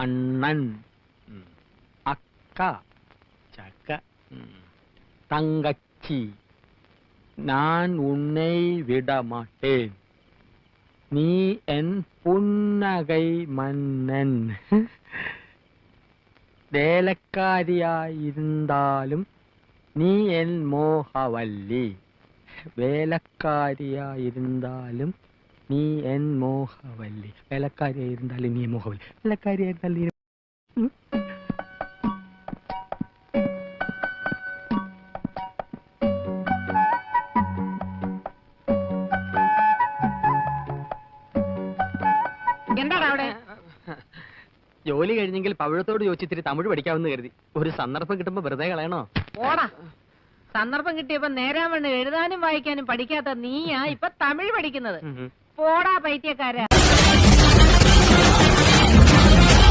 അണ്ണൻ, അക്ക, ചക്ക, തങ്കച്ചി. நான் உன்னை விடமாட்டேன். நீ என் புன்னகை மன்னன். വേലക്കാരിയായിരുന്നാലും നീ എൻ മോഹവല്ലി. വേലക്കാരിയായിരുന്നാലും നീ എൻ മോഹവല്ലി. വേലക്കാരിയായിരുന്നാലും നീ മോഹവല്ലി. വേലക്കാരിയായിരുന്നാലും നീ ജോലി കഴിഞ്ഞെങ്കിൽ പവിഴത്തോട് ചോദിച്ചിത്തിരി തമിഴ് പഠിക്കാമെന്ന് കരുതി. ഒരു സന്ദർഭം കിട്ടുമ്പോ വെറുതെ കളയണോ? ഓടാ, സന്ദർഭം കിട്ടിയപ്പോ നേരാവണ്ണം എഴുതാനും വായിക്കാനും പഠിക്കാത്ത നീയാ ഇപ്പൊ തമിഴ് പഠിക്കുന്നത്. പോടാ പൈത്യക്കാരാ.